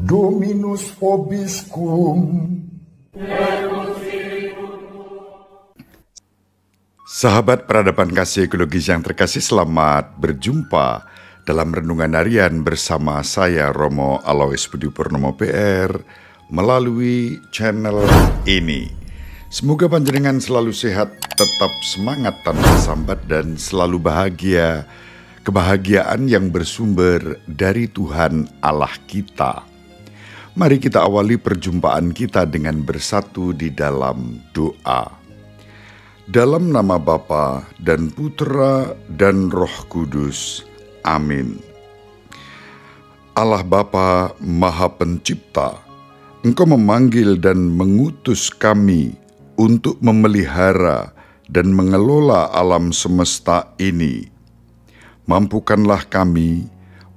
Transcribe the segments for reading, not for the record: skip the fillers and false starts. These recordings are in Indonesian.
Dominus vobiscum. Sahabat peradaban kasih ekologis yang terkasih, selamat berjumpa dalam renungan harian bersama saya Romo Alois Budi Purnomo PR melalui channel ini. Semoga panjenengan selalu sehat, tetap semangat tanpa sambat dan selalu bahagia. Kebahagiaan yang bersumber dari Tuhan Allah kita. Mari kita awali perjumpaan kita dengan bersatu di dalam doa. Dalam nama Bapa dan Putra dan Roh Kudus. Amin. Allah Bapa Maha Pencipta, Engkau memanggil dan mengutus kami untuk memelihara dan mengelola alam semesta ini. Mampukanlah kami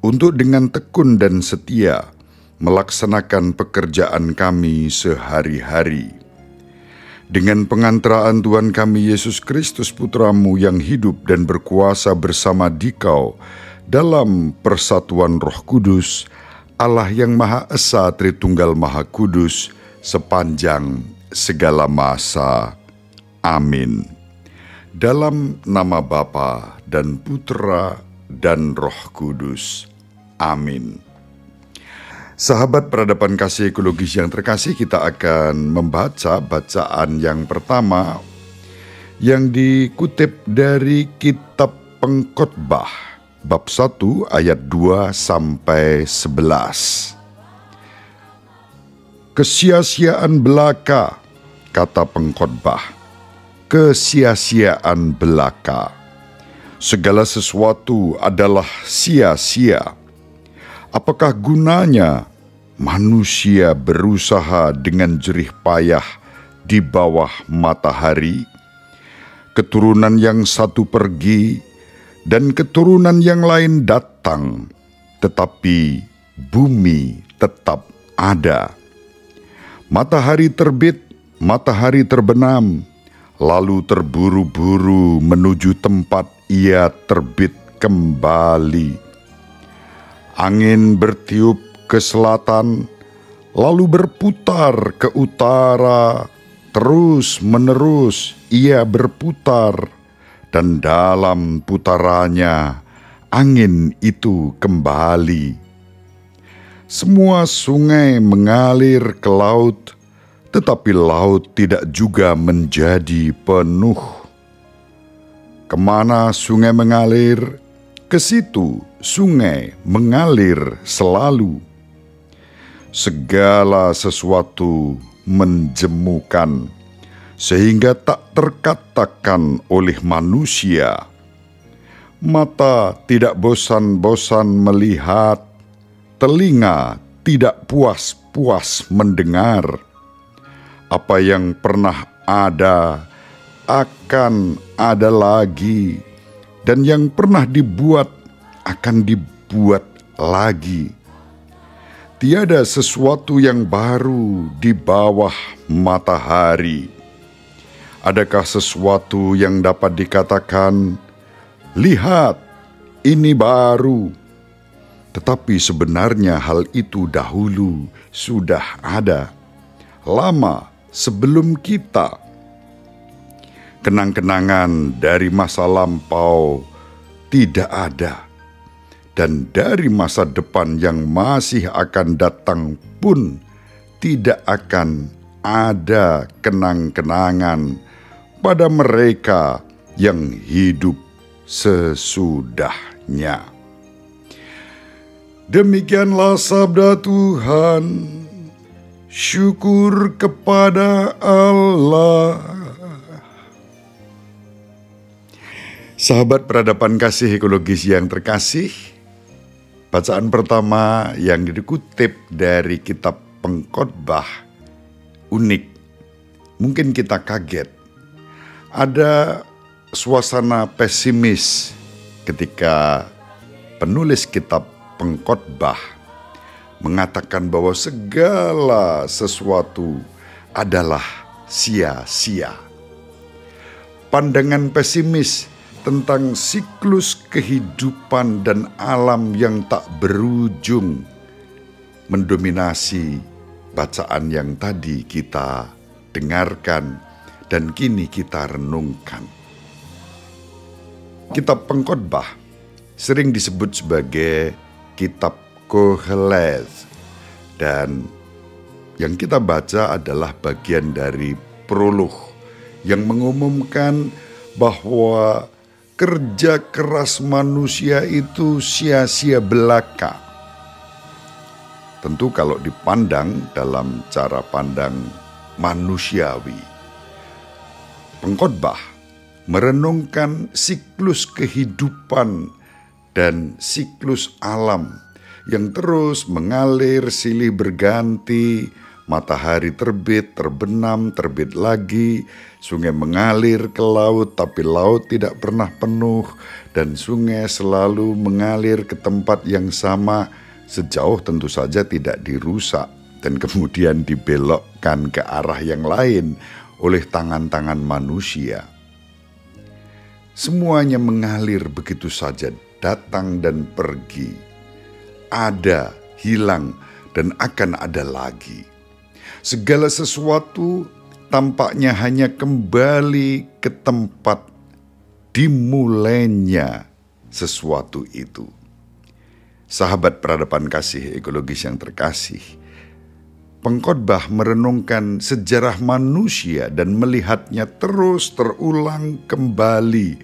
untuk dengan tekun dan setia melaksanakan pekerjaan kami sehari-hari. Dengan pengantaraan Tuhan kami Yesus Kristus Putra-Mu yang hidup dan berkuasa bersama Dikau dalam persatuan Roh Kudus, Allah yang Maha Esa Tritunggal Maha Kudus sepanjang segala masa. Amin. Dalam nama Bapa dan Putra dan Roh Kudus. Amin. Sahabat peradaban kasih ekologis yang terkasih, kita akan membaca bacaan yang pertama yang dikutip dari kitab Pengkhotbah bab 1 ayat 2 sampai 11. Kesia-siaan belaka, kata pengkhotbah. Kesia-siaan belaka. Segala sesuatu adalah sia-sia. Apakah gunanya manusia berusaha dengan jerih payah di bawah matahari? Keturunan yang satu pergi dan keturunan yang lain datang, tetapi bumi tetap ada. Matahari terbit, matahari terbenam, lalu terburu-buru menuju tempat ia terbit kembali. Angin bertiup ke selatan, lalu berputar ke utara, terus-menerus ia berputar, dan dalam putarannya angin itu kembali. Semua sungai mengalir ke laut, tetapi laut tidak juga menjadi penuh. Kemana sungai mengalir, ke situ sungai mengalir selalu. Segala sesuatu menjemukan, sehingga tak terkatakan oleh manusia. Mata tidak bosan-bosan melihat, telinga tidak puas-puas mendengar. Apa yang pernah ada akan ada lagi, dan yang pernah dibuat akan dibuat lagi. Tiada sesuatu yang baru di bawah matahari. Adakah sesuatu yang dapat dikatakan, "Lihat, ini baru"? Tetapi sebenarnya hal itu dahulu sudah ada, lama sebelum kita. Kenang-kenangan dari masa lampau tidak ada, dan dari masa depan yang masih akan datang pun tidak akan ada kenang-kenangan pada mereka yang hidup sesudahnya. Demikianlah sabda Tuhan. Syukur kepada Allah. Sahabat peradaban kasih ekologis yang terkasih, bacaan pertama yang dikutip dari kitab Pengkhotbah unik. Mungkin kita kaget. Ada suasana pesimis ketika penulis kitab Pengkhotbah mengatakan bahwa segala sesuatu adalah sia-sia. Pandangan pesimis tentang siklus kehidupan dan alam yang tak berujung mendominasi bacaan yang tadi kita dengarkan dan kini kita renungkan. Kitab Pengkhotbah sering disebut sebagai kitab Kohelet, dan yang kita baca adalah bagian dari prolog yang mengumumkan bahwa kerja keras manusia itu sia-sia belaka. Tentu kalau dipandang dalam cara pandang manusiawi, Pengkhotbah merenungkan siklus kehidupan dan siklus alam yang terus mengalir silih berganti. Matahari terbit, terbenam, terbit lagi. Sungai mengalir ke laut, tapi laut tidak pernah penuh. Dan sungai selalu mengalir ke tempat yang sama, sejauh tentu saja tidak dirusak. Dan kemudian dibelokkan ke arah yang lain oleh tangan-tangan manusia. Semuanya mengalir begitu saja, datang dan pergi. Ada, hilang, dan akan ada lagi. Segala sesuatu tampaknya hanya kembali ke tempat dimulainya sesuatu itu. Sahabat peradaban kasih ekologis yang terkasih, Pengkhotbah merenungkan sejarah manusia dan melihatnya terus terulang kembali.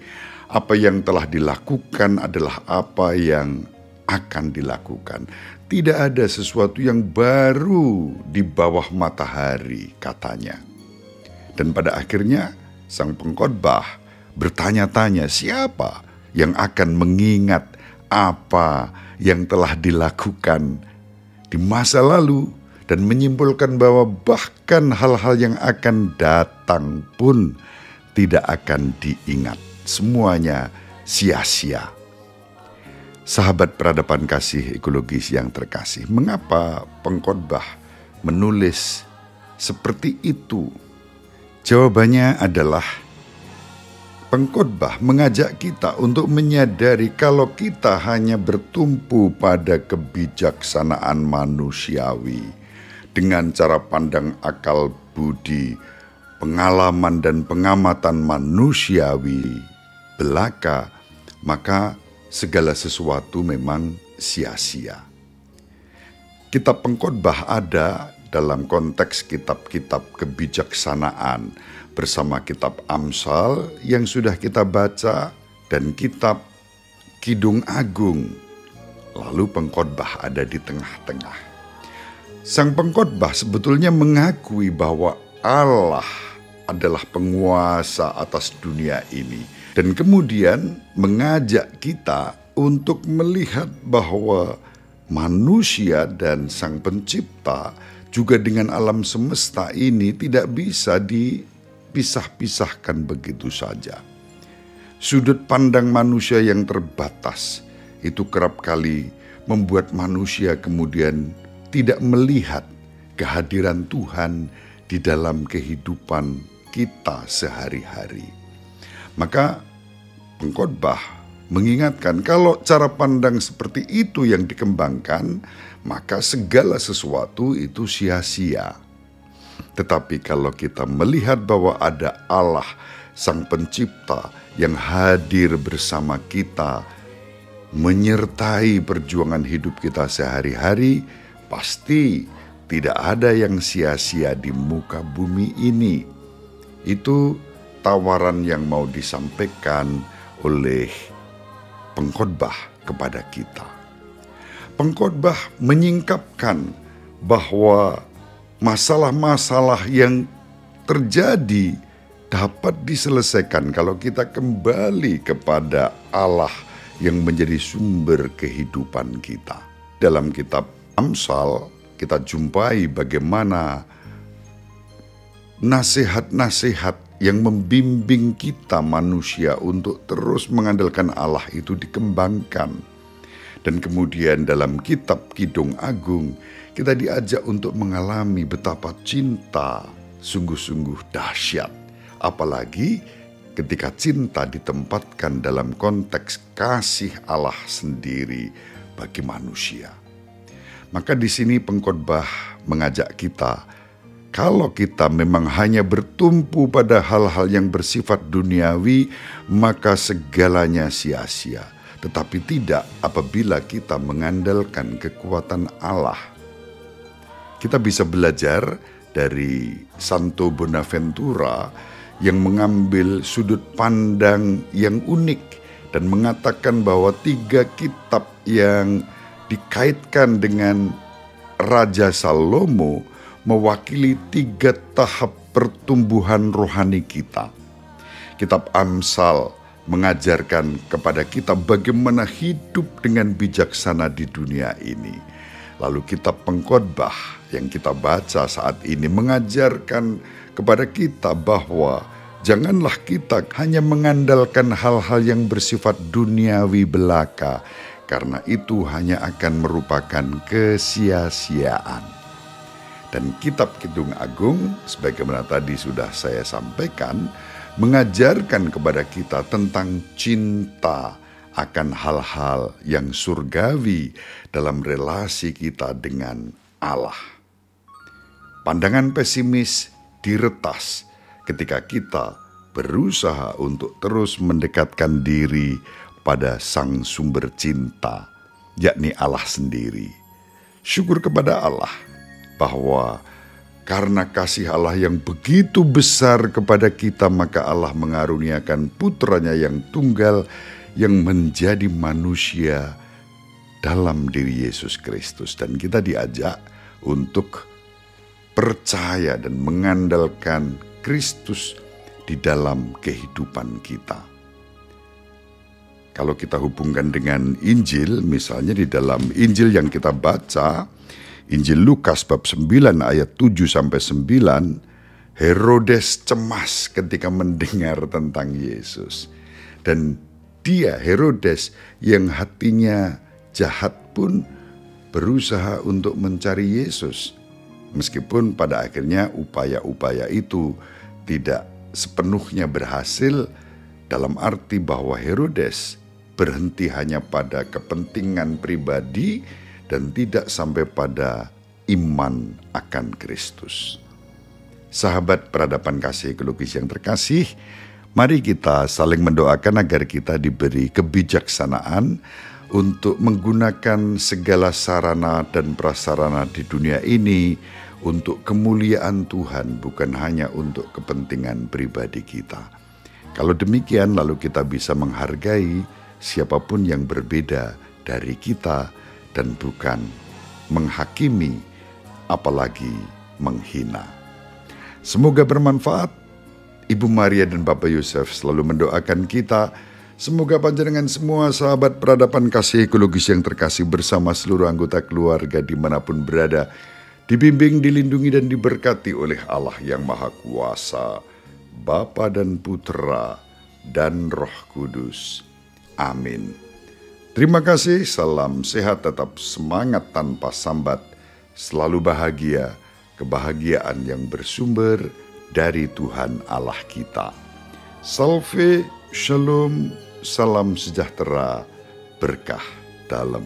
Apa yang telah dilakukan adalah apa yang akan dilakukan. Tidak ada sesuatu yang baru di bawah matahari, katanya. Dan pada akhirnya sang pengkhotbah bertanya-tanya, siapa yang akan mengingat apa yang telah dilakukan di masa lalu dan menyimpulkan bahwa bahkan hal-hal yang akan datang pun tidak akan diingat. Semuanya sia-sia. Sahabat peradaban kasih ekologis yang terkasih, mengapa Pengkhotbah menulis seperti itu? Jawabannya adalah Pengkhotbah mengajak kita untuk menyadari kalau kita hanya bertumpu pada kebijaksanaan manusiawi dengan cara pandang akal budi, pengalaman dan pengamatan manusiawi belaka, maka segala sesuatu memang sia-sia. Kitab Pengkhotbah ada dalam konteks kitab-kitab kebijaksanaan bersama kitab Amsal yang sudah kita baca dan kitab Kidung Agung. Lalu Pengkhotbah ada di tengah-tengah. Sang Pengkhotbah sebetulnya mengakui bahwa Allah adalah penguasa atas dunia ini. Dan kemudian mengajak kita untuk melihat bahwa manusia dan sang pencipta juga dengan alam semesta ini tidak bisa dipisah-pisahkan begitu saja. Sudut pandang manusia yang terbatas itu kerap kali membuat manusia kemudian tidak melihat kehadiran Tuhan di dalam kehidupan kita sehari-hari. Maka Pengkhotbah mengingatkan kalau cara pandang seperti itu yang dikembangkan, maka segala sesuatu itu sia-sia. Tetapi kalau kita melihat bahwa ada Allah, Sang Pencipta yang hadir bersama kita, menyertai perjuangan hidup kita sehari-hari, pasti tidak ada yang sia-sia di muka bumi ini. Itu tawaran yang mau disampaikan oleh Pengkhotbah kepada kita. Pengkhotbah menyingkapkan bahwa masalah-masalah yang terjadi dapat diselesaikan kalau kita kembali kepada Allah yang menjadi sumber kehidupan kita. Dalam kitab Amsal kita jumpai bagaimana nasihat-nasihat yang membimbing kita manusia untuk terus mengandalkan Allah itu dikembangkan. Dan kemudian dalam kitab Kidung Agung kita diajak untuk mengalami betapa cinta sungguh-sungguh dahsyat. Apalagi ketika cinta ditempatkan dalam konteks kasih Allah sendiri bagi manusia. Maka di sini pengkhotbah mengajak kita, kalau kita memang hanya bertumpu pada hal-hal yang bersifat duniawi, maka segalanya sia-sia. Tetapi tidak apabila kita mengandalkan kekuatan Allah. Kita bisa belajar dari Santo Bonaventura yang mengambil sudut pandang yang unik dan mengatakan bahwa 3 kitab yang dikaitkan dengan Raja Salomo mewakili 3 tahap pertumbuhan rohani kita. Kitab Amsal mengajarkan kepada kita bagaimana hidup dengan bijaksana di dunia ini. Lalu kitab Pengkhotbah yang kita baca saat ini mengajarkan kepada kita bahwa janganlah kita hanya mengandalkan hal-hal yang bersifat duniawi belaka, karena itu hanya akan merupakan kesia-siaan. Dan kitab Kidung Agung, sebagaimana tadi sudah saya sampaikan, mengajarkan kepada kita tentang cinta akan hal-hal yang surgawi dalam relasi kita dengan Allah. Pandangan pesimis diretas ketika kita berusaha untuk terus mendekatkan diri pada sang sumber cinta, yakni Allah sendiri. Syukur kepada Allah bahwa karena kasih Allah yang begitu besar kepada kita, maka Allah mengaruniakan putranya yang tunggal yang menjadi manusia dalam diri Yesus Kristus. Dan kita diajak untuk percaya dan mengandalkan Kristus di dalam kehidupan kita. Kalau kita hubungkan dengan Injil, misalnya di dalam Injil yang kita baca, Injil Lukas bab 9 ayat 7-9, Herodes cemas ketika mendengar tentang Yesus. Dan dia, Herodes, yang hatinya jahat pun berusaha untuk mencari Yesus. Meskipun pada akhirnya upaya-upaya itu tidak sepenuhnya berhasil, dalam arti bahwa Herodes berhenti hanya pada kepentingan pribadi dan tidak sampai pada iman akan Kristus. Sahabat peradaban kasih ekologis yang terkasih, mari kita saling mendoakan agar kita diberi kebijaksanaan untuk menggunakan segala sarana dan prasarana di dunia ini untuk kemuliaan Tuhan, bukan hanya untuk kepentingan pribadi kita. Kalau demikian, lalu kita bisa menghargai siapapun yang berbeda dari kita dan bukan menghakimi, apalagi menghina. Semoga bermanfaat. Ibu Maria dan Bapak Yosef selalu mendoakan kita. Semoga panjenengan semua sahabat peradaban kasih ekologis yang terkasih bersama seluruh anggota keluarga dimanapun berada, dibimbing, dilindungi, dan diberkati oleh Allah yang Maha Kuasa, Bapa dan Putra dan Roh Kudus. Amin. Terima kasih, salam sehat, tetap semangat tanpa sambat, selalu bahagia, kebahagiaan yang bersumber dari Tuhan Allah kita. Salve, shalom, salam sejahtera, berkah dalam.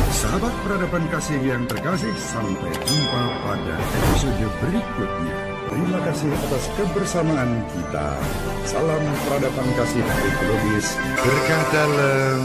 Sahabat peradaban kasih yang terkasih, sampai jumpa pada episode berikutnya. Terima kasih atas kebersamaan kita. Salam peradaban kasih ekologis, berkah dalam.